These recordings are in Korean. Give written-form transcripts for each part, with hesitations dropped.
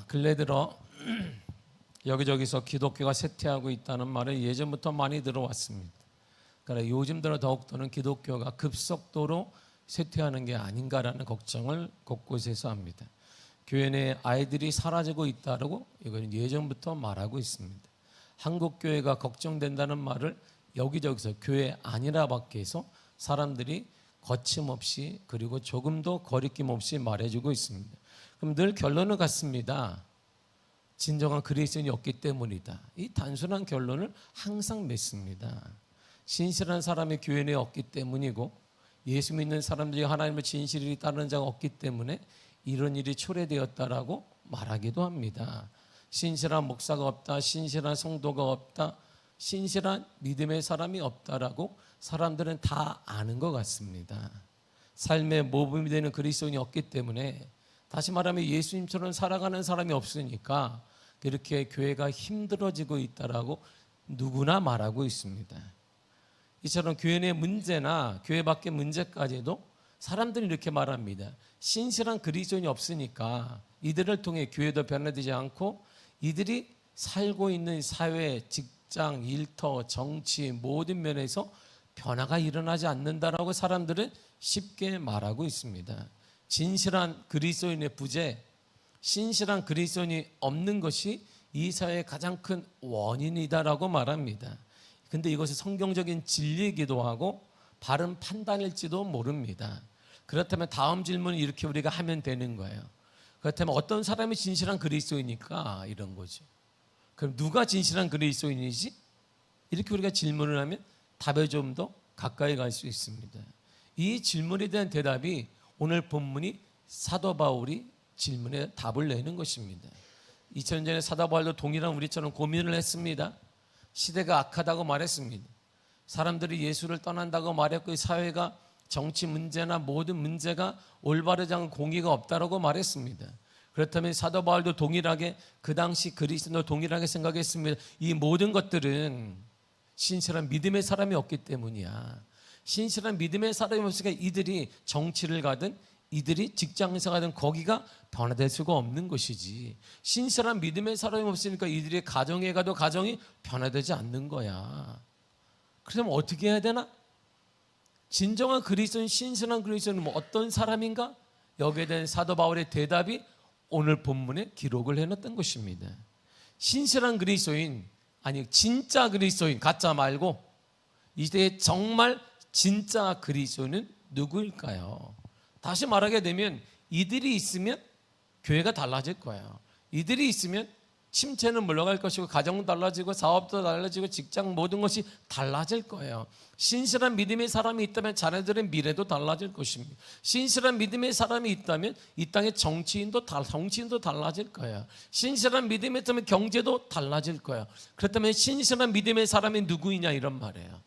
근래 들어 여기저기서 기독교가 쇠퇴하고 있다는 말을 예전부터 많이 들어왔습니다. 그러나 요즘 들어 더욱더는 기독교가 급속도로 쇠퇴하는 게 아닌가라는 걱정을 곳곳에서 합니다. 교회 내 아이들이 사라지고 있다고 이건 예전부터 말하고 있습니다. 한국 교회가 걱정된다는 말을 여기저기서 교회 아니라 밖에서 사람들이 거침없이 그리고 조금도 거리낌 없이 말해주고 있습니다. 그럼 늘 결론은 같습니다. 진정한 그리스도인이 없기 때문이다. 이 단순한 결론을 항상 맺습니다. 신실한 사람이 교회 내에 없기 때문이고 예수 믿는 사람들이 하나님의 진실이 따르는 자가 없기 때문에 이런 일이 초래되었다라고 말하기도 합니다. 신실한 목사가 없다, 신실한 성도가 없다, 신실한 믿음의 사람이 없다라고 사람들은 다 아는 것 같습니다. 삶의 모범이 되는 그리스도인이 없기 때문에 다시 말하면 예수님처럼 살아가는 사람이 없으니까 이렇게 교회가 힘들어지고 있다라고 누구나 말하고 있습니다. 이처럼 교회 내 문제나 교회 밖의 문제까지도 사람들이 이렇게 말합니다. 신실한 그리스도인이 없으니까 이들을 통해 교회도 변화되지 않고 이들이 살고 있는 사회, 직장, 일터, 정치 모든 면에서 변화가 일어나지 않는다라고 사람들은 쉽게 말하고 있습니다. 진실한 그리스도인의 부재, 신실한 그리스도인이 없는 것이 이 사회의 가장 큰 원인이다라고 말합니다. 근데 이것이 성경적인 진리이기도 하고 바른 판단일지도 모릅니다. 그렇다면 다음 질문을 이렇게 우리가 하면 되는 거예요. 그렇다면 어떤 사람이 진실한 그리스도인일까? 이런 거죠. 그럼 누가 진실한 그리스도인이지? 이렇게 우리가 질문을 하면 답에 좀 더 가까이 갈 수 있습니다. 이 질문에 대한 대답이 오늘 본문이 사도 바울이 질문에 답을 내는 것입니다. 2000년 전에 사도 바울도 동일한 우리처럼 고민을 했습니다. 시대가 악하다고 말했습니다. 사람들이 예수를 떠난다고 말했고 이 사회가 정치 문제나 모든 문제가 올바르지 않은 공의가 없다라고 말했습니다. 그렇다면 사도 바울도 동일하게 그 당시 그리스도인도 동일하게 생각했습니다. 이 모든 것들은 신실한 믿음의 사람이 없기 때문이야. 신실한 믿음의 사람이 없으니까 이들이 정치를 가든 이들이 직장에서 가든 거기가 변화될 수가 없는 것이지. 신실한 믿음의 사람이 없으니까 이들이 가정에 가도 가정이 변화되지 않는 거야. 그러면 어떻게 해야 되나? 진정한 그리스도인, 신실한 그리스도인은 어떤 사람인가? 여기에 대한 사도 바울의 대답이 오늘 본문에 기록을 해놨던 것입니다. 신실한 그리스도인, 아니 진짜 그리스도인, 가짜 말고 이제 정말 진짜 그리스도인은 누구일까요? 다시 말하게 되면 이들이 있으면 교회가 달라질 거예요. 이들이 있으면 침체는 물러갈 것이고 가정도 달라지고 사업도 달라지고 직장 모든 것이 달라질 거예요. 신실한 믿음의 사람이 있다면 자녀들의 미래도 달라질 것입니다. 신실한 믿음의 사람이 있다면 이 땅의 정치인도 달라질 거예요. 신실한 믿음이 있다면 경제도 달라질 거예요. 그렇다면 신실한 믿음의 사람이 누구이냐 이런 말이에요.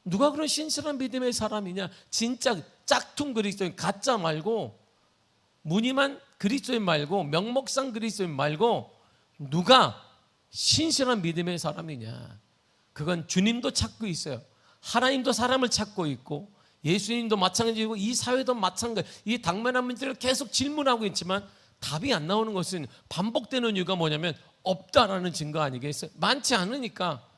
누가 그런 신실한 믿음의 사람이냐? 진짜 짝퉁 그리스도인, 가짜 말고 무늬만 그리스도인 말고 명목상 그리스도인 말고 누가 신실한 믿음의 사람이냐? 그건 주님도 찾고 있어요. 하나님도 사람을 찾고 있고 예수님도 마찬가지고 이 사회도 마찬가지. 이 당면한 문제를 계속 질문하고 있지만 답이 안 나오는 것은 반복되는 이유가 뭐냐면 없다라는 증거 아니겠어요? 많지 않으니까.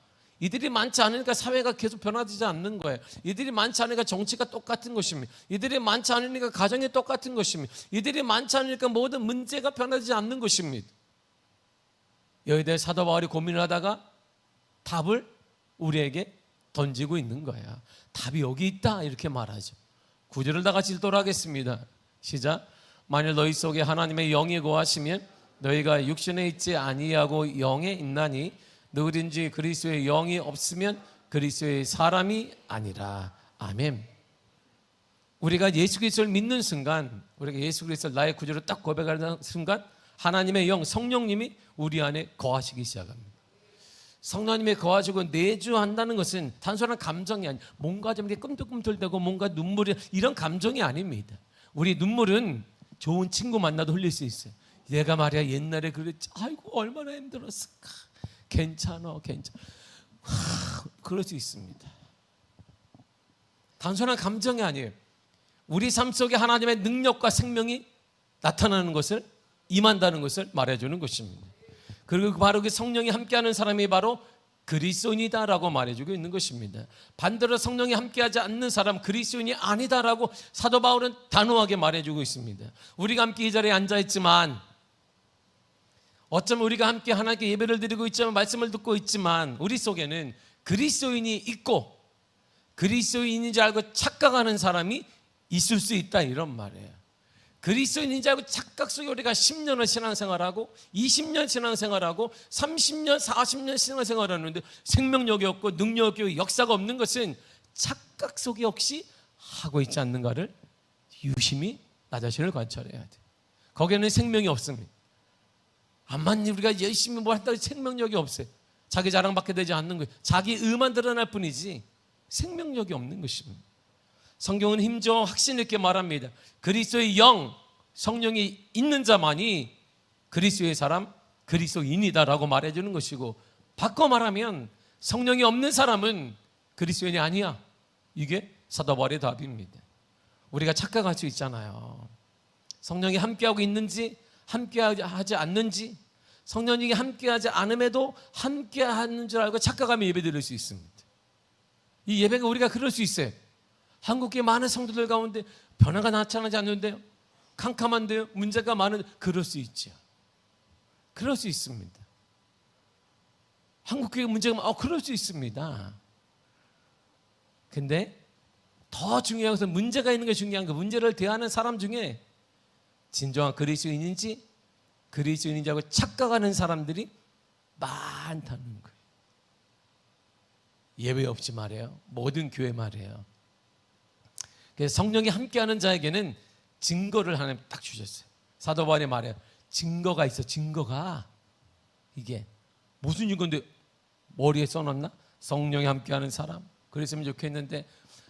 이들이 많지 않으니까 사회가 계속 변화되지 않는 거예요. 이들이 많지 않으니까 정치가 똑같은 것입니다. 이들이 많지 않으니까 가정이 똑같은 것입니다. 이들이 많지 않으니까 모든 문제가 변하지 않는 것입니다. 여기에 대해 사도 바울이 고민을 하다가 답을 우리에게 던지고 있는 거야. 답이 여기 있다 이렇게 말하죠. 구절을 다 같이 읽도록 하겠습니다. 시작. 만일 너희 속에 하나님의 영이 거하시면 너희가 육신에 있지 아니하고 영에 있나니 누구든지 그리스도의 영이 없으면 그리스도의 사람이 아니라. 아멘. 우리가 예수 그리스도를 믿는 순간, 우리가 예수 그리스도를 나의 구주로 딱 고백하는 순간 하나님의 영, 성령님이 우리 안에 거하시기 시작합니다. 성령님이 거하시고 내주한다는 것은 단순한 감정이 아니에요. 뭔가 좀 이렇게 꿈틀꿈틀대고 뭔가 눈물이 이런 감정이 아닙니다. 우리 눈물은 좋은 친구 만나도 흘릴 수 있어요. 얘가 말이야 옛날에 그랬지. 아이고 얼마나 힘들었을까. 괜찮아. 그럴 수 있습니다. 단순한 감정이 아니에요. 우리 삶 속에 하나님의 능력과 생명이 나타나는 것을 임한다는 것을 말해주는 것입니다. 그리고 바로 그 성령이 함께하는 사람이 바로 그리스도인이다라고 말해주고 있는 것입니다. 반대로 성령이 함께하지 않는 사람, 그리스도인이 아니다라고 사도 바울은 단호하게 말해주고 있습니다. 우리가 함께 이 자리에 앉아있지만, 어쩌면 우리가 함께 하나님께 예배를 드리고 있지만, 말씀을 듣고 있지만, 우리 속에는 그리스도인이 있고 그리스도인인 줄 알고 착각하는 사람이 있을 수 있다, 이런 말이에요. 그리스도인인 줄 알고 착각 속에 우리가 10년을 신앙생활하고 20년 신앙생활하고 30년 40년 신앙생활하는데 생명력이 없고 능력이 없고 역사가 없는 것은 착각 속에 혹시 하고 있지 않는가를 유심히 나 자신을 관찰해야 돼. 거기에는 생명이 없습니다. 암만 우리가 열심히 뭘 한다고 생명력이 없어요. 자기 자랑밖에 되지 않는 거예요. 자기 의만 드러날 뿐이지 생명력이 없는 것입니다. 성경은 힘줘 확신 있게 말합니다. 그리스도의 영, 성령이 있는 자만이 그리스도의 사람, 그리스도인이다라고 말해주는 것이고, 바꿔 말하면 성령이 없는 사람은 그리스도인이 아니야. 이게 사도 바울의 답입니다. 우리가 착각할 수 있잖아요. 성령이 함께하고 있는지 함께하지 않는지, 성령이 함께하지 않음에도 함께하는 줄 알고 착각하며 예배 드릴 수 있습니다. 이 예배가 우리가 그럴 수 있어요. 한국의 많은 성도들 가운데 변화가 나타나지 않는데요, 캄캄한데요, 문제가 많은, 그럴 수 있죠. 그럴 수 있습니다. 한국교회 문제가 그럴 수 있습니다. 근데 더 중요한 것은 문제가 있는 게 중요한 거. 문제를 대하는 사람 중에 진정한 그리스도인인지 그리스도인인지 하고 착각하는 사람들이 많다는 거예요. 예배 없이 말이에요. 모든 교회 말이에요. 그래서 성령이 함께하는 자에게는 증거를 하나님 딱 주셨어요. 사도 바울이 말해요. 증거가 있어. 증거가 이게 무슨 증거인데 머리에 써놨나? 성령이 함께하는 사람. 그랬으면 좋겠는데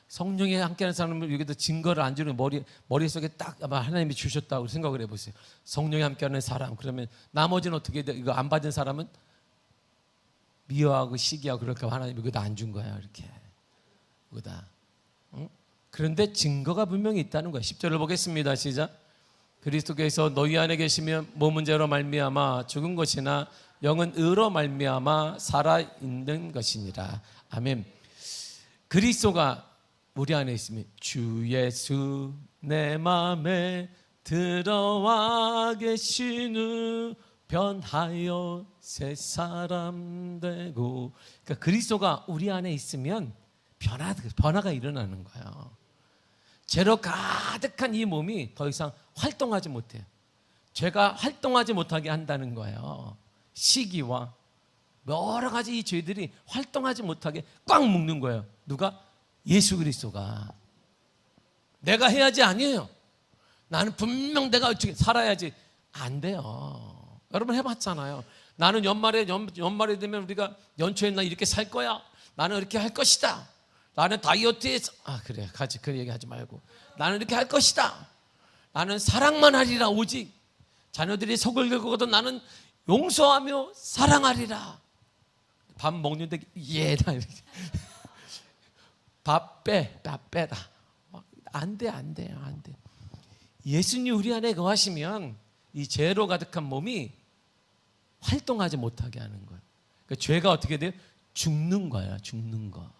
성령이 함께하는 사람은 여기다 증거를 안 주는 머릿속에 딱 아마 하나님이 주셨다고 생각을 해보세요. 성령이 함께하는 사람. 그러면 나머지는 어떻게 돼? 이거 안 받은 사람은 미워하고 시기하고 그럴까 봐 하나님이 이거 안 준 거야. 이렇게 이거다. 응? 그런데 증거가 분명히 있다는 거예요. 10절을 보겠습니다. 시작. 그리스도께서 너희 안에 계시면 몸은 죄로 말미암아 죽은 것이나 영은 의로 말미암아 살아있는 것이니라. 아멘. 그리스도가 우리 안에 있으면 주 예수 내 마음에 들어와 계시는 변하여 새 사람 되고. 그러니까 그리스도가 우리 안에 있으면 변화가 일어나는 거예요. 죄로 가득한 이 몸이 더 이상 활동하지 못해요. 죄가 활동하지 못하게 한다는 거예요. 시기와 여러 가지 이 죄들이 활동하지 못하게 꽉 묶는 거예요. 누가? 예수 그리스도가. 내가 해야지 아니에요. 나는 분명 내가 어떻게 살아야지. 안 돼요. 여러분 해봤잖아요. 나는 연말에 되면 우리가 연초에 나 이렇게 살 거야. 나는 이렇게 할 것이다. 나는 다이어트해서 그래 가지 그 얘기하지 말고 나는 이렇게 할 것이다. 나는 사랑만 하리라. 오직 자녀들이 속을 긁거든 나는 용서하며 사랑하리라. 밥 먹는데 나 이렇게 밥 빼라. 안 돼. 예수님 우리 안에 거하시면 이 죄로 가득한 몸이 활동하지 못하게 하는 거예요. 그러니까 죄가 어떻게 돼요? 죽는 거예요. 죽는 거.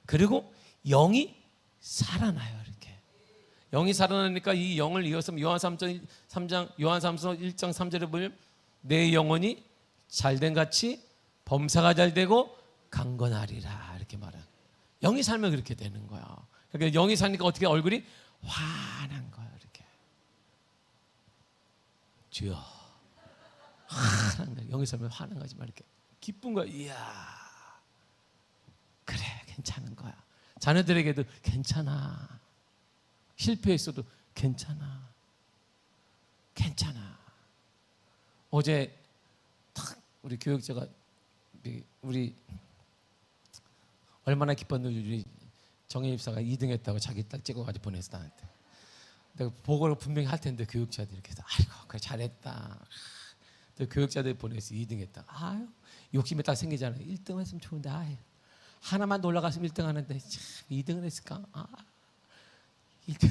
그리고 영이 살아나요. 이렇게 영이 살아나니까 이 영을 이어서 요한삼서 1장 3절에 보면 내 영혼이 잘된 같이 범사가 잘되고 강건하리라 이렇게 말하는. 영이 살면 그렇게 되는 거야. 그러니까 영이 사니까 어떻게 얼굴이 환한 거야. 이렇게 주여 환한 거야. 영이 살면 환한 거지 말 이렇게 기쁜 거야. 이야 그래 괜찮은 거야. 자녀들에게도 괜찮아. 실패했어도 괜찮아. 어제 탁 우리 교육자가 우리 얼마나 기뻤는지 우리 정혜 입사가 2등 했다고 자기 딸 찍어가지고 보냈어 나한테. 내가 보고를 분명히 할 텐데 교육자들이 이렇게 해서 아이고 그래 잘했다. 교육자들 보내서 2등 했다. 아유 욕심이 딱 생기잖아요. 1등 했으면 좋은데 하나만 더 올라갔으면 1등 하는데 참 2등을 했을까? 1등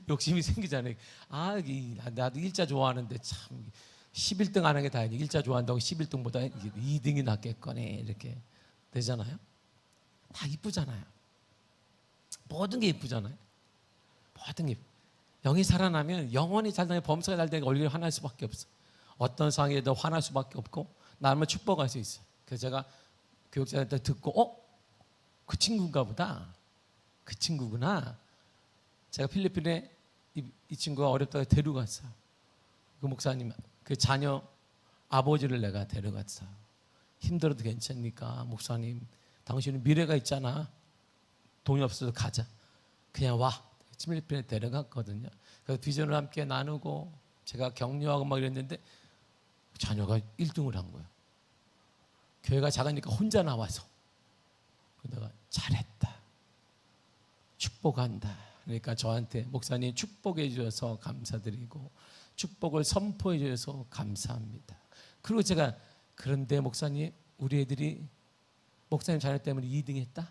욕심이 생기잖아요. 나도 일자 좋아하는데 참 11등 안 한 게 다행이지. 일자 좋아한다고 11등보다 2등이 낫겠거니 이렇게 되잖아요. 다 이쁘잖아요. 모든 게 이쁘잖아요. 모든 게 영이 살아나면 영원히 잘 되는 범사가 잘 되니까 얼굴이 화날 수밖에 없어. 어떤 상황에도 화날 수밖에 없고 나를 축복할 수 있어요. 그래서 제가 교육자한테 듣고 그 친구인가 보다. 그 친구구나. 제가 필리핀에 이 친구가 어렵다고 데려갔어요. 그 목사님 그 자녀 아버지를 내가 데려갔어요. 힘들어도 괜찮으니까 목사님 당신은 미래가 있잖아. 돈이 없어도 가자. 그냥 와. 필리핀에 데려갔거든요. 그래서 비전을 함께 나누고 제가 격려하고 막 이랬는데 자녀가 1등을 한 거예요. 교회가 작으니까 혼자 나와서. 그러다가 잘했다. 축복한다. 그러니까 저한테 목사님 축복해 주셔서 감사드리고 축복을 선포해 주셔서 감사합니다. 그리고 제가 그런데 목사님 우리 애들이 목사님 자녀 때문에 2등 했다?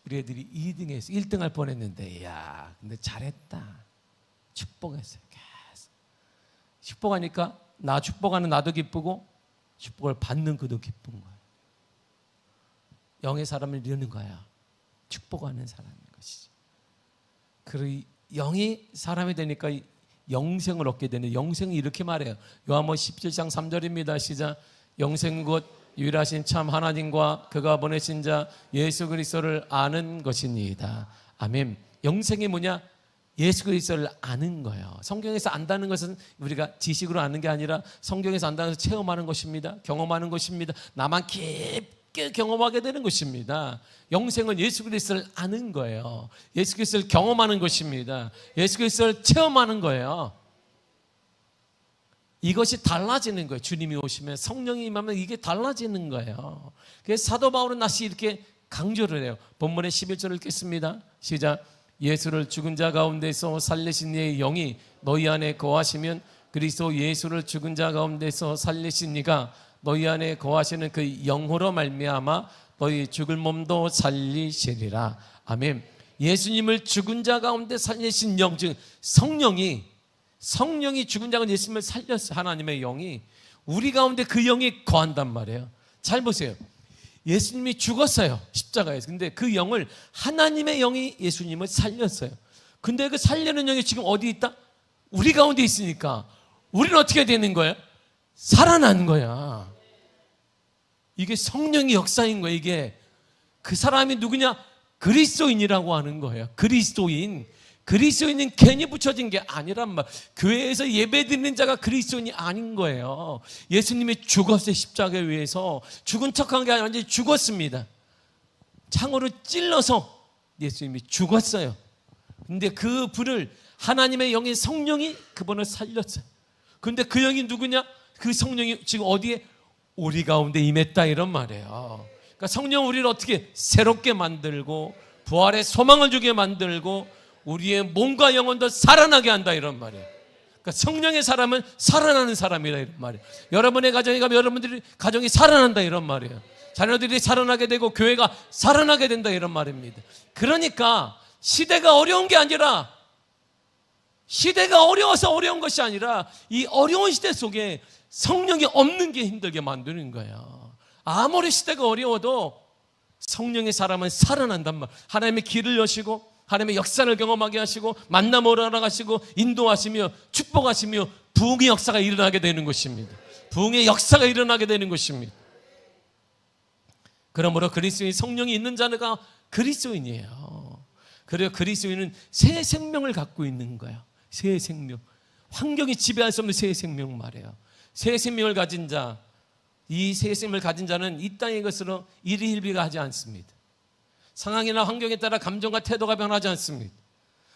우리 애들이 2등 했어. 1등 할 뻔했는데 근데 잘했다. 축복했어요. 계속. 축복하니까 나 축복하는 나도 기쁘고 축복을 받는 그도 기쁜 거예요. 영의 사람을 이루는 거야. 축복하는 사람인 것이지. 그리고 영이 사람이 되니까 영생을 얻게 되는 영생이 이렇게 말해요. 요한복음 17장 3절입니다. 시작. 영생 곧 유일하신 참 하나님과 그가 보내신 자 예수 그리스도를 아는 것입니다. 아멘. 영생이 뭐냐? 예수 그리스도를 아는 거예요. 성경에서 안다는 것은 우리가 지식으로 아는 게 아니라 성경에서 안다는 것은 체험하는 것입니다. 경험하는 것입니다. 나만 깊게 경험하게 되는 것입니다. 영생은 예수 그리스도를 아는 거예요. 예수 그리스도를 경험하는 것입니다. 예수 그리스도를 체험하는 거예요. 이것이 달라지는 거예요. 주님이 오시면 성령이 임하면 이게 달라지는 거예요. 그래서 사도 바울은 다시 이렇게 강조를 해요. 본문의 11절을 읽겠습니다. 시작. 예수를 죽은 자 가운데서 살리신 이의 영이 너희 안에 거하시면 그리스도 예수를 죽은 자 가운데서 살리신 이가 너희 안에 거하시는 그 영으로 말미암아 너희 죽을 몸도 살리시리라. 아멘. 예수님을 죽은 자 가운데 살리신 영, 즉 성령이 죽은 자가 예수님을 살렸어요. 하나님의 영이 우리 가운데 그 영이 거한단 말이에요. 잘 보세요. 예수님이 죽었어요. 십자가에서. 근데 그 영을 하나님의 영이 예수님을 살렸어요. 근데 그 살리는 영이 지금 어디 있다? 우리 가운데 있으니까 우리는 어떻게 되는 거예요? 살아난 거야. 이게 성령의 역사인 거예요. 이게 그 사람이 누구냐? 그리스도인이라고 하는 거예요. 그리스도인은 괜히 붙여진 게 아니란 말. 교회에서 예배드리는 자가 그리스도인이 아닌 거예요. 예수님이 죽었어요. 십자가에 의해서. 죽은 척한 게 아니라 완전히 죽었습니다. 창으로 찔러서 예수님이 죽었어요. 근데 그 불을 하나님의 영의 성령이 그분을 살렸어요. 근데 그 영이 누구냐? 그 성령이 지금 어디에? 우리 가운데 임했다 이런 말이에요. 그러니까 성령 우리를 어떻게 새롭게 만들고 부활의 소망을 주게 만들고 우리의 몸과 영혼도 살아나게 한다 이런 말이에요. 그러니까 성령의 사람은 살아나는 사람이라 이런 말이에요. 여러분의 가정에 가면 여러분들이 가정이 살아난다 이런 말이에요. 자녀들이 살아나게 되고 교회가 살아나게 된다 이런 말입니다. 그러니까 시대가 어려운 게 아니라 시대가 어려워서 어려운 것이 아니라 이 어려운 시대 속에 성령이 없는 게 힘들게 만드는 거예요. 아무리 시대가 어려워도 성령의 사람은 살아난단 말. 하나님의 길을 여시고 하나님의 역사를 경험하게 하시고 만남으로 알아가시고 인도하시며 축복하시며 부흥의 역사가 일어나게 되는 것입니다. 부흥의 역사가 일어나게 되는 것입니다. 그러므로 그리스도인 성령이 있는 자가 그리스도인이에요. 그래서 그리스도인은 새 생명을 갖고 있는 거예요. 새 생명. 환경이 지배할 수 없는 새 생명 말이에요. 새 생명을 가진 자, 이 새 생명을 가진 자는 이 땅의 것으로 일희일비가 하지 않습니다. 상황이나 환경에 따라 감정과 태도가 변하지 않습니다.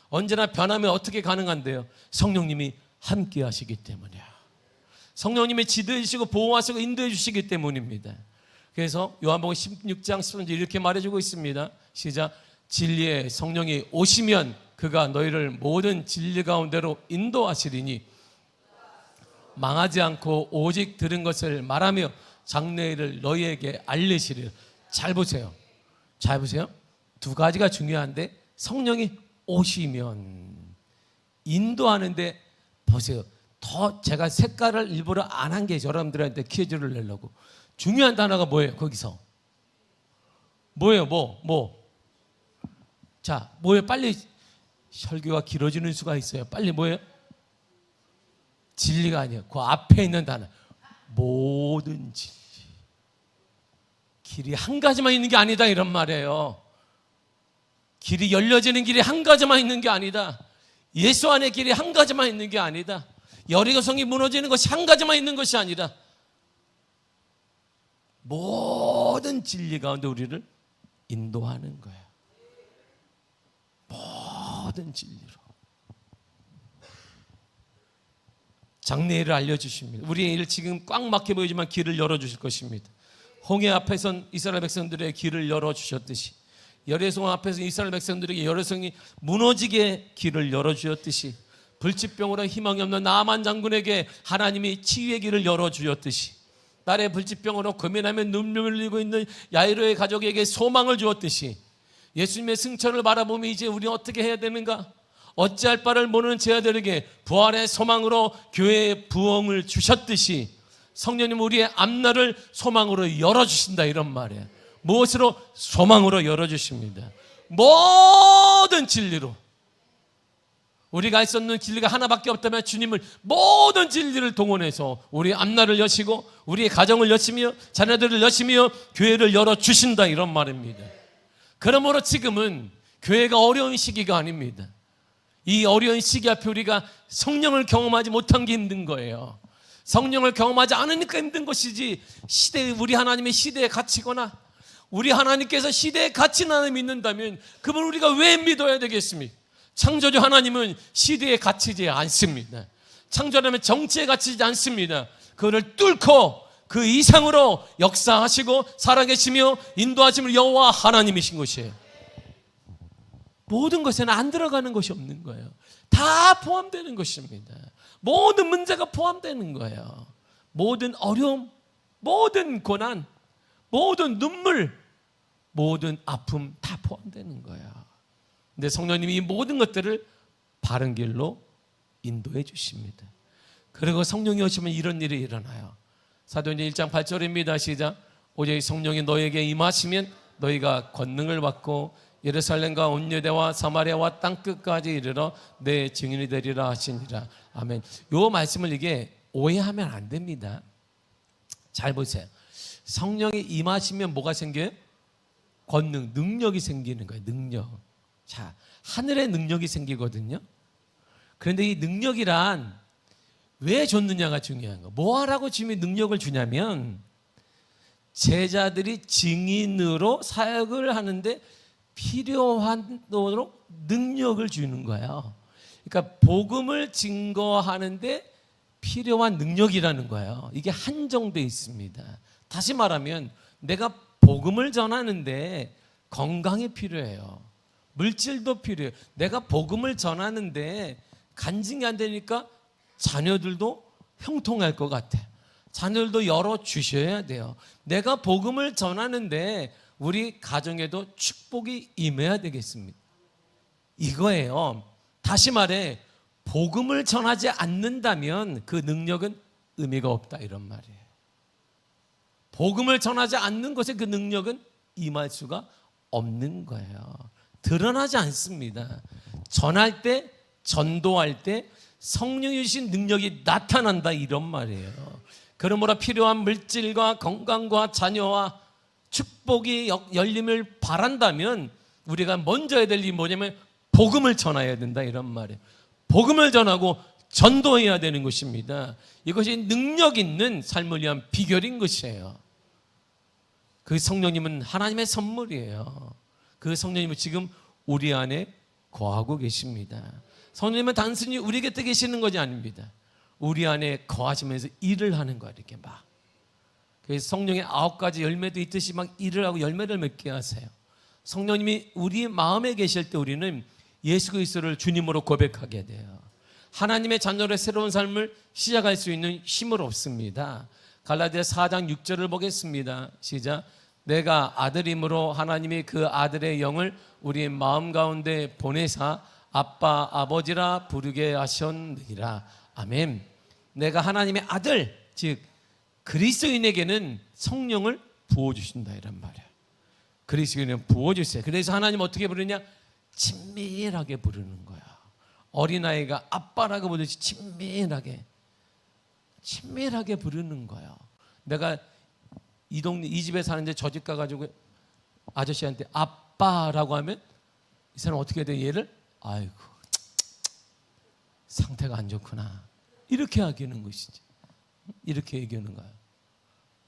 언제나 변하면 어떻게 가능한데요? 성령님이 함께 하시기 때문이에요. 성령님이 지도해 주시고 보호하시고 인도해 주시기 때문입니다. 그래서 요한복음 16장 10절 이렇게 말해주고 있습니다. 시작. 진리의 성령이 오시면 그가 너희를 모든 진리 가운데로 인도하시리니 망하지 않고 오직 들은 것을 말하며 장래일을 너희에게 알리시리라. 잘 보세요. 두 가지가 중요한데 성령이 오시면 인도하는데 보세요. 더 제가 색깔을 일부러 안 한 게 여러분들한테 퀴즈를 내려고. 중요한 단어가 뭐예요? 거기서 뭐예요? 자, 뭐예요? 빨리. 설교가 길어지는 수가 있어요. 빨리 뭐예요? 진리가 아니에요. 그 앞에 있는 단어 모든 진리. 길이 한 가지만 있는 게 아니다 이런 말이에요. 길이 열려지는 길이 한 가지만 있는 게 아니다. 예수 안에 길이 한 가지만 있는 게 아니다. 여리고성이 무너지는 것이 한 가지만 있는 것이 아니라 모든 진리 가운데 우리를 인도하는 거예요. 모든 진리로. 장래일을 알려주십니다. 우리의 일 지금 꽉 막혀 보이지만 길을 열어주실 것입니다. 홍해 앞에선 이스라엘 백성들의 길을 열어주셨듯이, 여리고성 앞에서 이스라엘 백성들에게 여리고성이 무너지게 길을 열어주셨듯이, 불치병으로 희망이 없는 나만 장군에게 하나님이 치유의 길을 열어주었듯이, 딸의 불치병으로 고민하며 눈물을 흘리고 있는 야이로의 가족에게 소망을 주었듯이, 예수님의 승천을 바라보며 이제 우리는 어떻게 해야 되는가? 어찌할 바를 모르는 제 아들에게 부활의 소망으로 교회의 부흥을 주셨듯이 성령님 우리의 앞날을 소망으로 열어주신다 이런 말이에요. 무엇으로? 소망으로 열어주십니다. 모든 진리로. 우리가 알 수 없는 진리가 하나밖에 없다면 주님을 모든 진리를 동원해서 우리의 앞날을 여시고 우리의 가정을 여시며 자녀들을 여시며 교회를 열어주신다 이런 말입니다. 그러므로 지금은 교회가 어려운 시기가 아닙니다. 이 어려운 시기 앞에 우리가 성령을 경험하지 못한 게 힘든 거예요. 성령을 경험하지 않으니까 힘든 것이지, 우리 하나님의 시대에 갇히거나 우리 하나님께서 시대에 갇힌 하나님 믿는다면 그분 우리가 왜 믿어야 되겠습니까? 창조주 하나님은 시대에 갇히지 않습니다. 창조하면 정치에 갇히지 않습니다. 그를 뚫고 그 이상으로 역사하시고 살아계시며 인도하시는 여호와 하나님이신 것이에요. 모든 것에는 안 들어가는 것이 없는 거예요. 다 포함되는 것입니다. 모든 문제가 포함되는 거예요. 모든 어려움, 모든 고난, 모든 눈물, 모든 아픔 다 포함되는 거예요. 근데 성령님이 이 모든 것들을 바른 길로 인도해 주십니다. 그리고 성령이 오시면 이런 일이 일어나요. 사도행전 1장 8절입니다. 시작. 오직 성령이 너에게 임하시면 너희가 권능을 받고 예루살렘과 온 유대와 사마리아와 땅끝까지 이르러 내 증인이 되리라 하시니라. 아멘. 요 말씀을 이게 오해하면 안 됩니다. 잘 보세요. 성령이 임하시면 뭐가 생겨요? 권능, 능력이 생기는 거예요. 능력. 자, 하늘의 능력이 생기거든요. 그런데 이 능력이란 왜 줬느냐가 중요한 거. 뭐 하라고 주님이 능력을 주냐면 제자들이 증인으로 사역을 하는데 필요하도록 능력을 주는 거예요. 그러니까 복음을 증거하는데 필요한 능력이라는 거예요. 이게 한정되어 있습니다. 다시 말하면 내가 복음을 전하는데 건강이 필요해요. 물질도 필요해요. 내가 복음을 전하는데 간증이 안 되니까 자녀들도 형통할 것 같아. 자녀들도 열어주셔야 돼요. 내가 복음을 전하는데 우리 가정에도 축복이 임해야 되겠습니다. 이거예요. 다시 말해 복음을 전하지 않는다면 그 능력은 의미가 없다 이런 말이에요. 복음을 전하지 않는 것에 그 능력은 임할 수가 없는 거예요. 드러나지 않습니다. 전할 때, 전도할 때 성령이 주신 능력이 나타난다 이런 말이에요. 그러므로 필요한 물질과 건강과 자녀와 축복이 열림을 바란다면 우리가 먼저 해야 될 일이 뭐냐면 복음을 전해야 된다 이런 말이에요. 복음을 전하고 전도해야 되는 것입니다. 이것이 능력 있는 삶을 위한 비결인 것이에요. 그 성령님은 하나님의 선물이에요. 그 성령님은 지금 우리 안에 거하고 계십니다. 성령님은 단순히 우리 곁에 계시는 것이 아닙니다. 우리 안에 거하시면서 일을 하는 거야 이렇게 막. 그래서 성령의 9가지 열매도 있듯이 막 일을 하고 열매를 맺게 하세요. 성령님이 우리 마음에 계실 때 우리는 예수 그리스도를 주님으로 고백하게 돼요. 하나님의 자녀의 새로운 삶을 시작할 수 있는 힘을 얻습니다. 갈라디아 4장 6절을 보겠습니다. 시작. 내가 아들임으로 하나님이 그 아들의 영을 우리 마음 가운데 보내사 아빠 아버지라 부르게 하셨느니라. 아멘. 내가 하나님의 아들 즉 그리스도인에게는 성령을 부어주신다 이란 말이야. 그리스도인은 부어주세요. 그래서 하나님 어떻게 부르냐? 친밀하게 부르는 거야. 어린아이가 아빠라고 부르듯이 친밀하게 부르는 거야. 내가 이 동네 이 집에 사는데 저 집 가가지고 아저씨한테 아빠라고 하면 이 사람 어떻게 돼? 얘를 아이고 상태가 안 좋구나 이렇게 얘기하는 것이지. 이렇게 얘기하는 거야.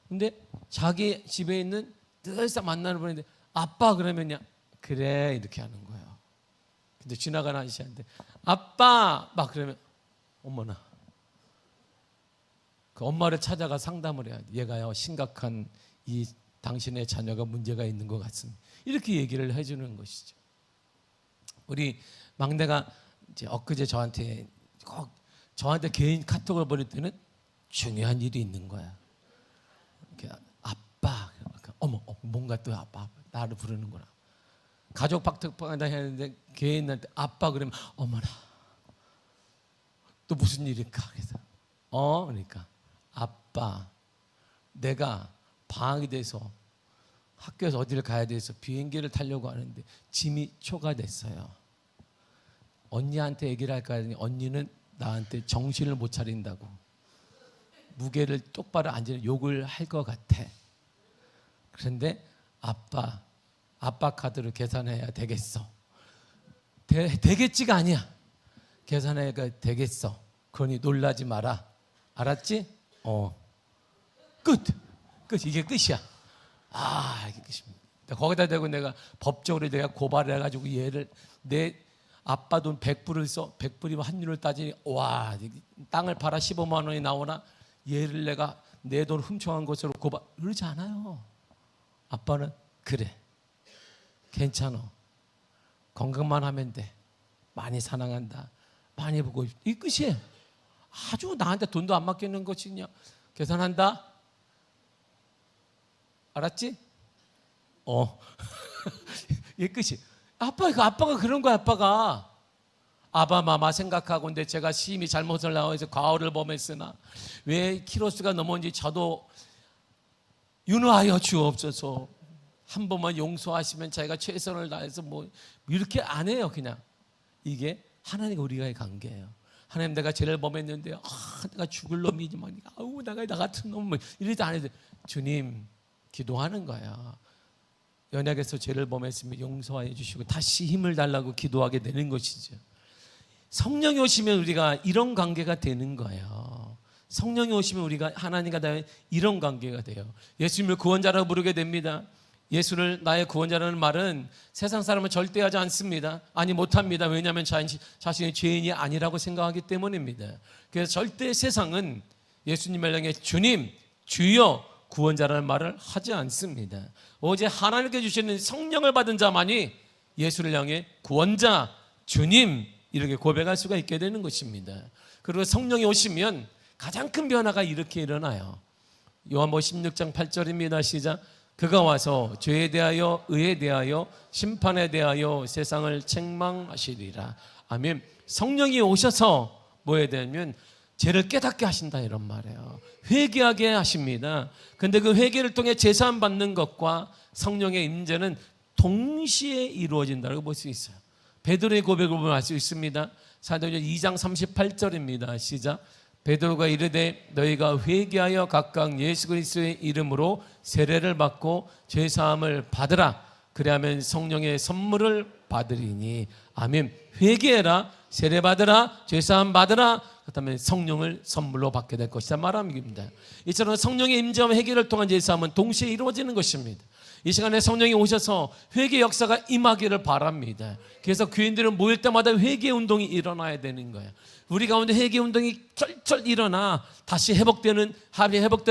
근데 자기 집에 있는 늘상 만나는 분인데 아빠 그러면요 그래 이렇게 하는 거예요. 근데 지나가는 아저씨한테 아빠 막 그러면 어머나 그 엄마를 찾아가 상담을 해야 돼. 얘가요 심각한 이 당신의 자녀가 문제가 있는 것 같습니다. 이렇게 얘기를 해주는 것이죠. 우리 막내가 이제 엊그제 저한테 개인 카톡을 보낼 때는 중요한 일이 있는 거야. 아빠, 어머, 뭔가 또 아빠 나를 부르는구나. 가족 박특파한다 했는데 개인한테 아빠 그러면 어머나 또 무슨 일일까? 그래서 그러니까 아빠 내가 방학이 돼서 학교에서 어디를 가야 돼서 비행기를 타려고 하는데 짐이 초과됐어요. 언니한테 얘기를 할까 하더니 언니는 나한테 정신을 못 차린다고 무게를 똑바로 앉으면 욕을 할 것 같아. 그런데 아빠 카드로 계산해야 되겠어. 되겠지가 아니야. 계산해야 되겠어. 그러니 놀라지 마라. 알았지? 끝. 이게 끝이야. 이게 끝입니다. 거기다 대고 내가 법적으로 내가 고발을 해가지고 얘를 내 아빠 돈 100불을 써. 100불이면 환율을 따지니 와 땅을 팔아 15만 원이 나오나 얘를 내가 내 돈 훔쳐간 것으로 고발 그러지 않아요. 아빠는 그래 괜찮아 건강만 하면 돼 많이 사랑한다 많이 보고 싶다 이 끝이에요. 아주 나한테 돈도 안 맡기는 것이 그냥 계산한다 알았지? 이 끝이 아빠가 그런 거야. 아바마마 생각하고 근데 제가 심히 잘못을 나와서 과오를 범했으나 왜 키로수가 넘었는지 저도 윤호하여 주옵소서. 한 번만 용서하시면 자기가 최선을 다해서 뭐 이렇게 안 해요. 그냥 이게 하나님과 우리와의 관계예요. 하나님 내가 죄를 범했는데 내가 죽을 놈이지만 내가 나 같은 놈 이러지 않아도 주님 기도하는 거야. 연약해서 죄를 범했으면 용서해 주시고 다시 힘을 달라고 기도하게 되는 것이죠. 성령이 오시면 우리가 이런 관계가 되는 거예요. 성령이 오시면 우리가 하나님과 나의 이런 관계가 돼요. 예수님을 구원자라고 부르게 됩니다. 예수를 나의 구원자라는 말은 세상 사람은 절대 하지 않습니다. 아니 못합니다. 왜냐하면 자신이 죄인이 아니라고 생각하기 때문입니다. 그래서 절대 세상은 예수님을 향해 주님, 주여, 구원자라는 말을 하지 않습니다. 오직 하나님께 주시는 성령을 받은 자만이 예수를 향해 구원자, 주님 이렇게 고백할 수가 있게 되는 것입니다. 그리고 성령이 오시면 가장 큰 변화가 이렇게 일어나요. 요한복음 16장 8절입니다. 시작. 그가 와서 죄에 대하여 의에 대하여 심판에 대하여 세상을 책망하시리라. 아멘. 성령이 오셔서 뭐에 대하면 죄를 깨닫게 하신다 이런 말이에요. 회개하게 하십니다. 근데 그 회개를 통해 제사함 받는 것과 성령의 임재는 동시에 이루어진다고 볼 수 있어요. 베드로의 고백을 보면 알 수 있습니다. 사도행전 2장 38절입니다. 시작. 베드로가 이르되 너희가 회개하여 각각 예수 그리스도의 이름으로 세례를 받고 죄사함을 받으라. 그리하면 성령의 선물을 받으리니. 아멘. 회개해라, 세례 받으라, 죄사함 받으라. 그렇다면 성령을 선물로 받게 될 것이다 말합니다. 이처럼 성령의 임재와 회개를 통한 죄사함은 동시에 이루어지는 것입니다. 이 시간에 성령이 오셔서 회개 역사가 임하기를 바랍니다. 그래서 교인들은 모일 때마다 회개 운동이 일어나야 되는 거예요. 우리 가운데 회개 운동이 쩔쩔 일어나 다시 회복되는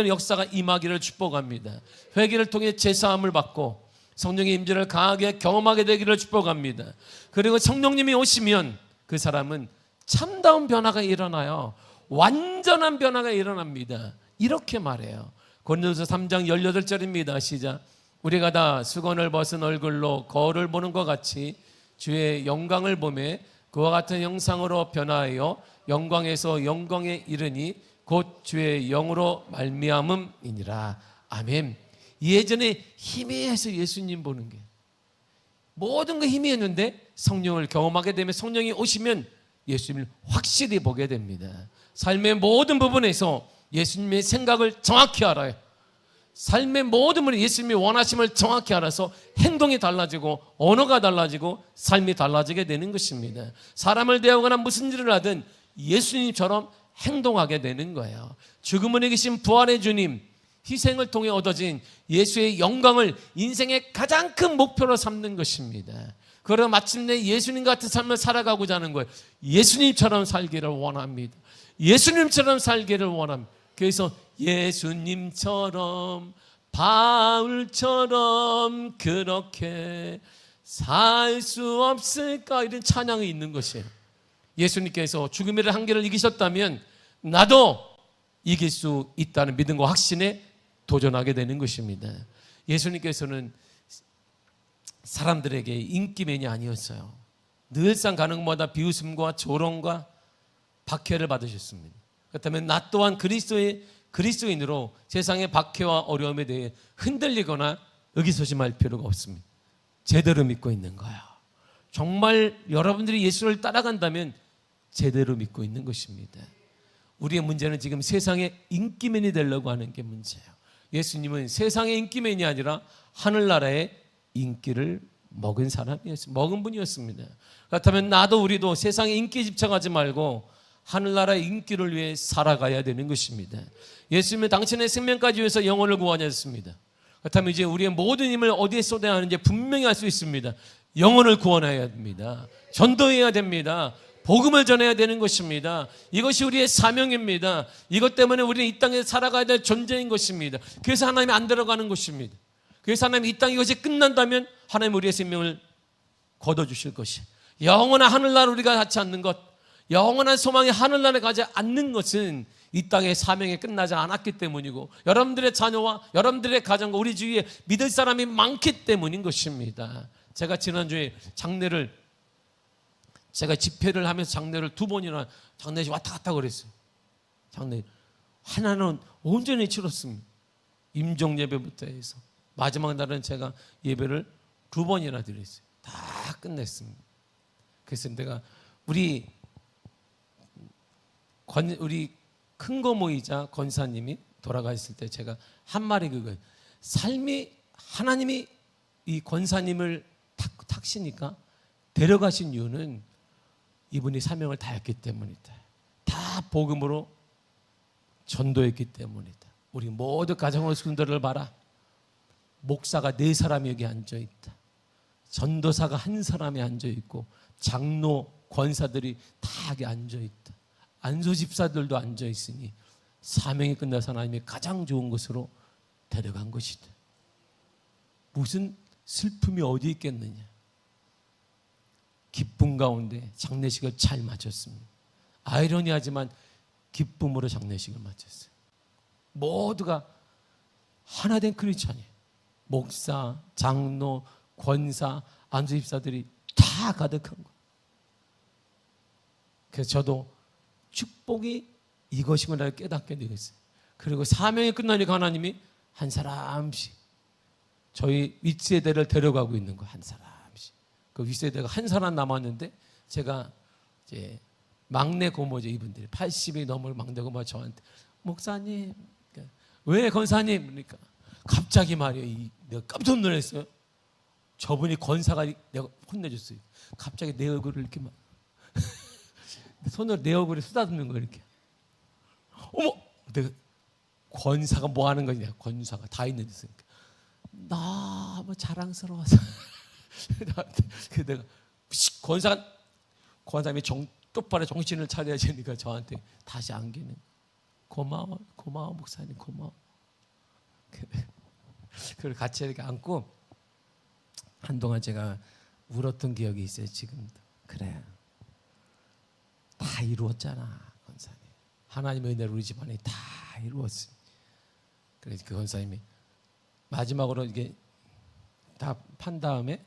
역사가 임하기를 축복합니다. 회개를 통해 제사함을 받고 성령의 임재를 강하게 경험하게 되기를 축복합니다. 그리고 성령님이 오시면 그 사람은 참다운 변화가 일어나요. 완전한 변화가 일어납니다. 이렇게 말해요. 고린도서 3장 18절입니다. 시작. 우리가 다 수건을 벗은 얼굴로 거울을 보는 것 같이 주의 영광을 보매 그와 같은 형상으로 변화하여 영광에서 영광에 이르니 곧 주의 영으로 말미암음이니라. 아멘. 예전에 희미해서 예수님 보는 게 모든 거 희미했는데 성령을 경험하게 되면 성령이 오시면 예수님을 확실히 보게 됩니다. 삶의 모든 부분에서 예수님의 생각을 정확히 알아요. 삶의 모든 부분에 예수님이 원하심을 정확히 알아서 행동이 달라지고 언어가 달라지고 삶이 달라지게 되는 것입니다. 사람을 대하거나 무슨 일을 하든 예수님처럼 행동하게 되는 거예요. 죽음을 이기신 부활의 주님, 희생을 통해 얻어진 예수의 영광을 인생의 가장 큰 목표로 삼는 것입니다. 그러나 마침내 예수님 같은 삶을 살아가고자 하는 거예요. 예수님처럼 살기를 원합니다. 예수님처럼 살기를 원합니다. 그래서 예수님처럼 바울처럼 그렇게 살 수 없을까, 이런 찬양이 있는 것이에요. 예수님께서 죽음의 한계를 이기셨다면 나도 이길 수 있다는 믿음과 확신에 도전하게 되는 것입니다. 예수님께서는 사람들에게 인기맨이 아니었어요. 늘상 가는 곳마다 비웃음과 조롱과 박해를 받으셨습니다. 그렇다면 나 또한 그리스도인으로 세상의 박해와 어려움에 대해 흔들리거나 의기소침할 필요가 없습니다. 제대로 믿고 있는 거예요. 정말 여러분들이 예수를 따라간다면 제대로 믿고 있는 것입니다. 우리의 문제는 지금 세상의 인기맨이 되려고 하는 게 문제예요. 예수님은 세상의 인기맨이 아니라 하늘나라의 인기를 먹은 분이었습니다. 그렇다면 나도 우리도 세상의 인기에 집착하지 말고 하늘나라의 인기를 위해 살아가야 되는 것입니다. 예수님은 당신의 생명까지 위해서 영혼을 구원하셨습니다. 그렇다면 이제 우리의 모든 힘을 어디에 쏟아야 하는지 분명히 알 수 있습니다. 영혼을 구원해야 됩니다. 전도해야 됩니다. 복음을 전해야 되는 것입니다. 이것이 우리의 사명입니다. 이것 때문에 우리는 이 땅에 살아가야 될 존재인 것입니다. 그래서 하나님이 안 들어가는 것입니다. 그래서 하나님이 이 땅 이것이 끝난다면 하나님 우리의 생명을 거둬주실 것이, 영원한 하늘나라 우리가 갖지 않는 것, 영원한 소망이 하늘나라에 가지 않는 것은 이 땅의 사명이 끝나지 않았기 때문이고 여러분들의 자녀와 여러분들의 가정과 우리 주위에 믿을 사람이 많기 때문인 것입니다. 제가 지난주에 제가 집회를 하면서 장례를 2번이나 장례식 왔다 갔다 그랬어요. 장례 하나는 온전히 치렀습니다. 임종 예배부터 해서 마지막 날은 제가 예배를 2번이나 드렸어요. 다 끝냈습니다. 그래서 내가 우리 큰 고모이자 권사님이 돌아가 있을 때 제가 한 말이 그거예요. 삶이 하나님이 이 권사님을 탁시니까 데려가신 이유는 이분이 사명을 다했기 때문이다. 다 복음으로 전도했기 때문이다. 우리 모두 가정의 순들을 봐라. 목사가 4사람이 여기 앉아있다. 전도사가 1사람이 앉아있고 장로, 권사들이 다 여기 앉아있다. 안수 집사들도 앉아있으니 사명이 끝나서 하나님이 가장 좋은 곳으로 데려간 것이다. 무슨 슬픔이 어디 있겠느냐. 기쁨 가운데 장례식을 잘 마쳤습니다. 아이러니하지만 기쁨으로 장례식을 마쳤어요. 모두가 하나된 크리스찬이에요. 목사, 장로, 권사, 안수 집사들이 다 가득한 거예요. 그래서 저도 축복이 이것이구나 깨닫게 되었어요. 그리고 사명이 끝나니까 하나님이 한 사람씩 저희 윗세대를 데려가고 있는 거예요. 한 사람씩. 그 윗세대가 한 사람 남았는데 제가 이제 막내 고모죠. 이분들이 80이 넘을 막내 고모가 저한테 목사님, 왜 권사님? 그러니까 갑자기 말이에요. 내가 깜짝 놀랐어요. 저분이 권사가 내가 혼내줬어요. 갑자기 내 얼굴을 이렇게 막 손으로 내 얼굴에 쓰다듬는 거예요. 이렇게. 어머! 내가 권사가 뭐 하는 거냐? 권사가 다 있는 데 있으니까 너무 자랑스러워서 그 내가 권사님이 똑바로 정신을 차려야 되니까 저한테 다시 안기는 고마워 목사님 고마워. 그걸 같이 이렇게 안고 한동안 제가 울었던 기억이 있어요. 지금도. 그래, 다 이루었잖아 권사님. 하나님의 은혜로 우리 집안이 다 이루었어요. 그래서 그 권사님이 마지막으로 이게 다 판 다음에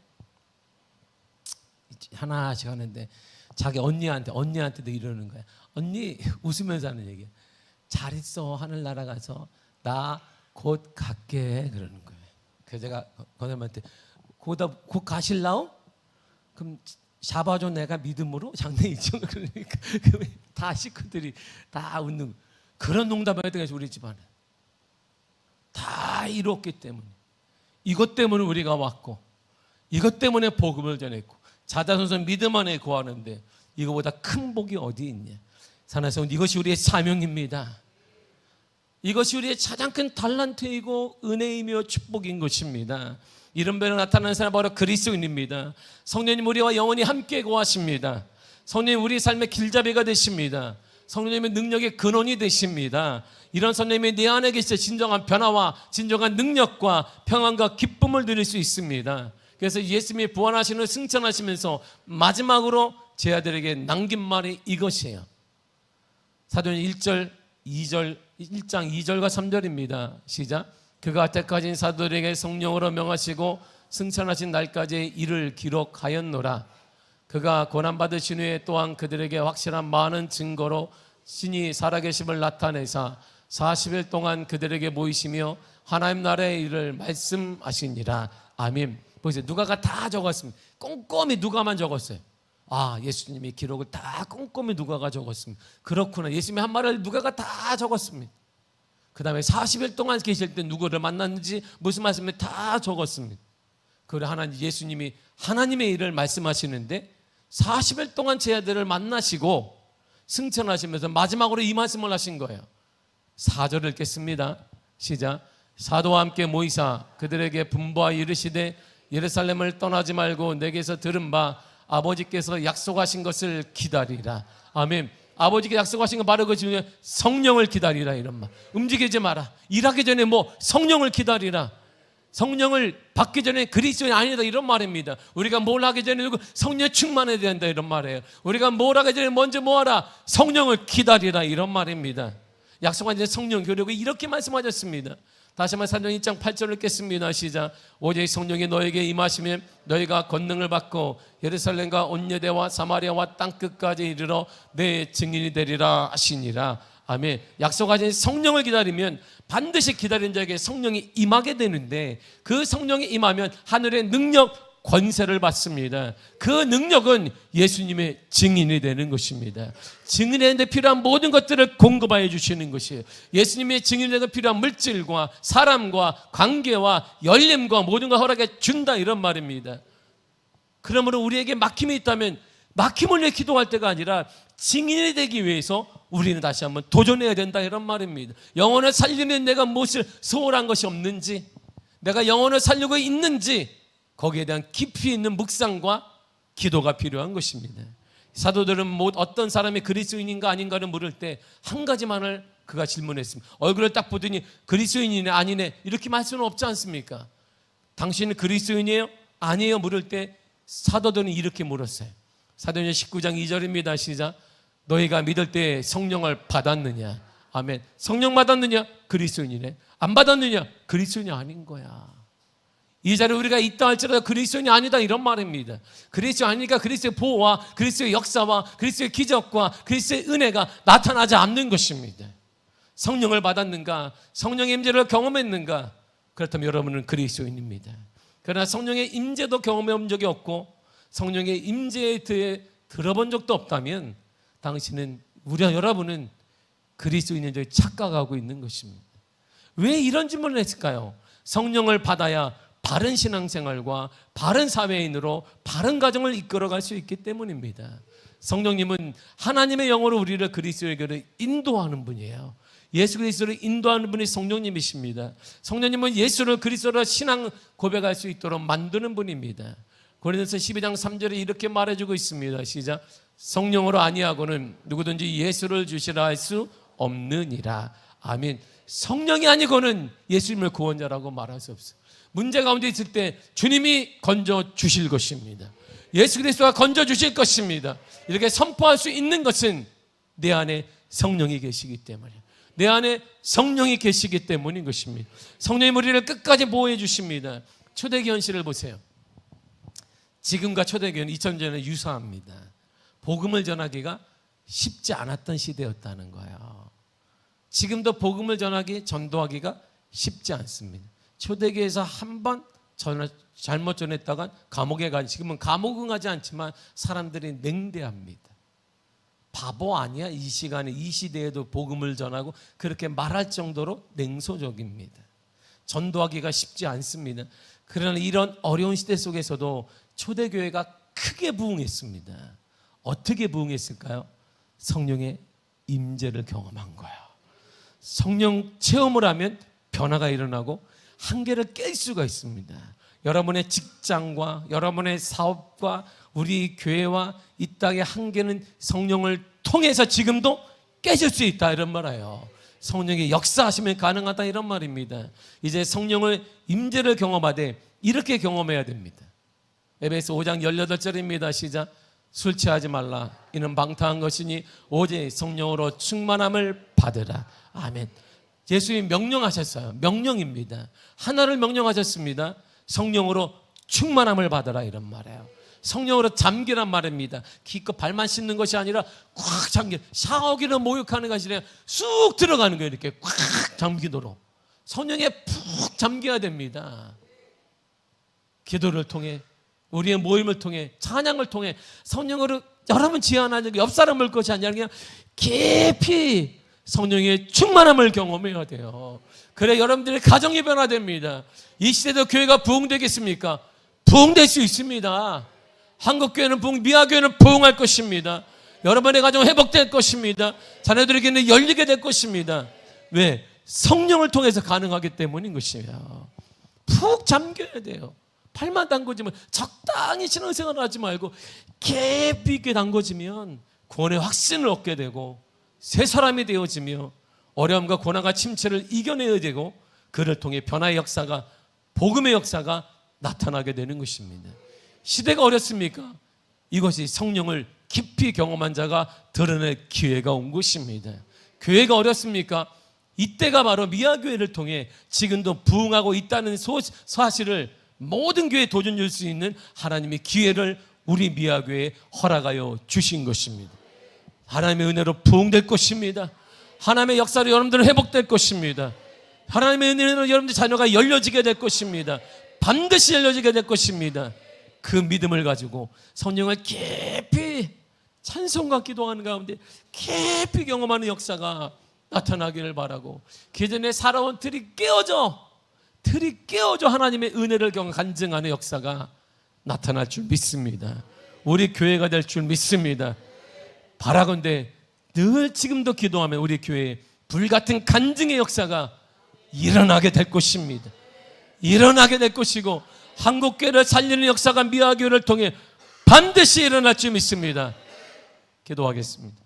하나씩 하는데 자기 언니한테도 이러는 거야. 언니 웃으면서 하는 얘기야. 잘 있어, 하늘나라 가서 나 곧 갈게 그러는 거예요. 그래서 제가 권사님한테 곧 가실라오? 그럼 잡아줘 내가 믿음으로 장례일정. 그러니까 다 식구들이 다 웃는 거예요. 그런 농담을 했던 것이 우리 집안에 다 이뤘기 때문에, 이것 때문에 우리가 왔고, 이것 때문에 복음을 전했고, 자자손손 믿음 안에 구하는데 이거보다 큰 복이 어디 있냐. 사랑하는 이것이 우리의 사명입니다. 이것이 우리의 가장 큰 달란트이고 은혜이며 축복인 것입니다. 이런 배로 나타나는 사람은 바로 그리스도인입니다. 성령님 우리와 영원히 함께 거하십니다. 성령님 우리 삶의 길잡이가 되십니다. 성령님의 능력의 근원이 되십니다. 이런 성령님이 내 안에 계셔 진정한 변화와 진정한 능력과 평안과 기쁨을 누릴 수 있습니다. 그래서 예수님이 부활하시는 승천하시면서 마지막으로 제 아들에게 남긴 말이 이것이에요. 사도행 1장 2절과 3절입니다. 시작. 그가 때까지 사도들에게 성령으로 명하시고 승천하신 날까지의 일을 기록하였노라. 그가 고난받으신 후에 또한 그들에게 확실한 많은 증거로 신이 살아계심을 나타내사 40일 동안 그들에게 보이시며 하나님 나라의 일을 말씀하시니라. 아멘. 보세요. 누가가 다 적었습니다. 꼼꼼히 누가만 적었어요. 아, 예수님이 기록을 다 꼼꼼히 누가가 적었습니다. 그렇구나. 예수님이 한 말을 누가가 다 적었습니다. 그 다음에 40일 동안 계실 때 누구를 만났는지 무슨 말씀을 다 적었습니다. 그래 하나님 예수님이 하나님의 일을 말씀하시는데 40일 동안 제 아들을 만나시고 승천하시면서 마지막으로 이 말씀을 하신 거예요. 4절을 읽겠습니다. 시작. 사도와 함께 모이사 그들에게 분부하여 이르시되 예루살렘을 떠나지 말고 내게서 들은 바 아버지께서 약속하신 것을 기다리라. 아멘. 아버지께 약속하신 건 바로 그 중에 성령을 기다리라 이런 말. 움직이지 마라. 일하기 전에 성령을 기다리라. 성령을 받기 전에 그리스도인이 아니다 이런 말입니다. 우리가 뭘 하기 전에 성령 충만해야 된다 이런 말이에요. 우리가 뭘 하기 전에 먼저 뭐하라? 성령을 기다리라 이런 말입니다. 약속한 성령 교육을 이렇게 말씀하셨습니다. 다시 한번 사도행 1장 8절을 읽겠습니다. 시작. 오직 성령이 너에게 임하시면 너희가 권능을 받고 예루살렘과 온 유대와 사마리아와 땅끝까지 이르러 내 증인이 되리라 하시니라. 아멘. 약속하신 성령을 기다리면 반드시 기다린 자에게 성령이 임하게 되는데 그 성령이 임하면 하늘의 능력 권세를 받습니다. 그 능력은 예수님의 증인이 되는 것입니다. 증인이 되는데 필요한 모든 것들을 공급하여 주시는 것이에요. 예수님의 증인이 되는 필요한 물질과 사람과 관계와 열림과 모든 걸 허락해 준다 이런 말입니다. 그러므로 우리에게 막힘이 있다면 막힘을 위해 기도할 때가 아니라 증인이 되기 위해서 우리는 다시 한번 도전해야 된다 이런 말입니다. 영혼을 살리는 내가 무엇을 소홀한 것이 없는지, 내가 영혼을 살리고 있는지 거기에 대한 깊이 있는 묵상과 기도가 필요한 것입니다. 사도들은 어떤 사람이 그리스도인인가 아닌가를 물을 때 한 가지만을 그가 질문했습니다. 얼굴을 딱 보더니 그리스도인이네 아니네 이렇게 말할 수는 없지 않습니까? 당신은 그리스도인이에요? 아니에요 물을 때 사도들은 이렇게 물었어요. 사도행전 19장 2절입니다. 시작. 너희가 믿을 때 성령을 받았느냐? 아멘. 성령 받았느냐? 그리스도인이네. 안 받았느냐? 그리스도인이 아닌 거야. 이 자리에 우리가 있다 할지라도 그리스도인이 아니다 이런 말입니다. 그리스도 아니니까 그리스도의 보호와 그리스도의 역사와 그리스도의 기적과 그리스도의 은혜가 나타나지 않는 것입니다. 성령을 받았는가? 성령의 임재를 경험했는가? 그렇다면 여러분은 그리스도인입니다. 그러나 성령의 임재도 경험해 본 적이 없고 성령의 임재에 대해 들어본 적도 없다면 당신은 여러분은 그리스도인인 줄 착각하고 있는 것입니다. 왜 이런 질문을 했을까요? 성령을 받아야 바른 신앙생활과 바른 사회인으로 바른 가정을 이끌어갈 수 있기 때문입니다. 성령님은 하나님의 영으로 우리를 그리스도에게로 인도하는 분이에요. 예수 그리스도를 인도하는 분이 성령님이십니다. 성령님은 예수를 그리스도로 신앙 고백할 수 있도록 만드는 분입니다. 고린도서 12장 3절에 이렇게 말해주고 있습니다. 시작. 성령으로 아니하고는 누구든지 예수를 주시라 할 수 없느니라. 아멘. 성령이 아니고는 예수님을 구원자라고 말할 수 없어요. 문제 가운데 있을 때 주님이 건져 주실 것입니다. 예수 그리스도가 건져 주실 것입니다. 이렇게 선포할 수 있는 것은 내 안에 성령이 계시기 때문이에요. 내 안에 성령이 계시기 때문인 것입니다. 성령이 우리를 끝까지 보호해 주십니다. 초대기 현실을 보세요. 지금과 초대기는 2000년에 유사합니다. 복음을 전하기가 쉽지 않았던 시대였다는 거예요. 지금도 복음을 전도하기가 쉽지 않습니다. 초대교회에서 한번 잘못 전했다간 감옥에 가, 지금은 감옥은 가지 않지만 사람들이 냉대합니다. 바보 아니야? 이 시간에 이 시대에도 복음을 전하고 그렇게 말할 정도로 냉소적입니다. 전도하기가 쉽지 않습니다. 그러나 이런 어려운 시대 속에서도 초대교회가 크게 부흥했습니다. 어떻게 부흥했을까요? 성령의 임재를 경험한 거예요. 성령 체험을 하면 변화가 일어나고 한계를 깰 수가 있습니다. 여러분의 직장과 여러분의 사업과 우리 교회와 이 땅의 한계는 성령을 통해서 지금도 깨질 수 있다, 이런 말이에요. 성령의 역사하시면 가능하다, 이런 말입니다. 이제 성령의 임재를 경험하되 이렇게 경험해야 됩니다. 에베소 5장 18절입니다. 시작. 술 취하지 말라. 이는 방탕한 것이니 오직 성령으로 충만함을 받으라. 아멘. 예수님이 명령하셨어요. 명령입니다. 하나를 명령하셨습니다. 성령으로 충만함을 받으라, 이런 말이에요. 성령으로 잠기란 말입니다. 기껏 발만 씻는 것이 아니라 꽉 잠기, 샤워기를 목욕하는 것이 아니라 쑥 들어가는 거예요. 이렇게 꽉 잠기도록 성령에 푹 잠겨야 됩니다. 기도를 통해, 우리의 모임을 통해, 찬양을 통해 성령으로 여러분 제안하는 옆 사람 볼 것이 아니라 그냥 깊이 성령의 충만함을 경험해야 돼요. 그래 여러분들의 가정이 변화됩니다. 이 시대도 교회가 부흥되겠습니까? 부흥될 수 있습니다. 한국교회는 미아교회는 부흥할 것입니다. 여러분의 가정 회복될 것입니다. 자녀들에게는 열리게 될 것입니다. 왜? 성령을 통해서 가능하기 때문인 것이에요. 푹 잠겨야 돼요. 팔만 담궈지면 적당히 신앙생활을 하지 말고 깊이 있게 담궈지면 구원의 확신을 얻게 되고 새 사람이 되어지며 어려움과 고난과 침체를 이겨내야 되고 그를 통해 변화의 역사가, 복음의 역사가 나타나게 되는 것입니다. 시대가 어렵습니까? 이것이 성령을 깊이 경험한 자가 드러낼 기회가 온 것입니다. 교회가 어렵습니까? 이때가 바로 미아교회를 통해 지금도 부흥하고 있다는 사실을 모든 교회에 도전 줄 수 있는 하나님의 기회를 우리 미아교회에 허락하여 주신 것입니다. 하나님의 은혜로 부흥될 것입니다. 하나님의 역사로 여러분들은 회복될 것입니다. 하나님의 은혜로 여러분들 자녀가 열려지게 될 것입니다. 반드시 열려지게 될 것입니다. 그 믿음을 가지고 성령을 깊이 찬송과 기도하는 가운데 깊이 경험하는 역사가 나타나기를 바라고, 기존에 살아온 틀이 깨어져 하나님의 은혜를 간증하는 역사가 나타날 줄 믿습니다. 우리 교회가 될 줄 믿습니다. 바라건대 늘 지금도 기도하면 우리 교회에 불같은 간증의 역사가 일어나게 될 것입니다. 일어나게 될 것이고 한국교회를 살리는 역사가 미아교회를 통해 반드시 일어날 줄 믿습니다. 기도하겠습니다.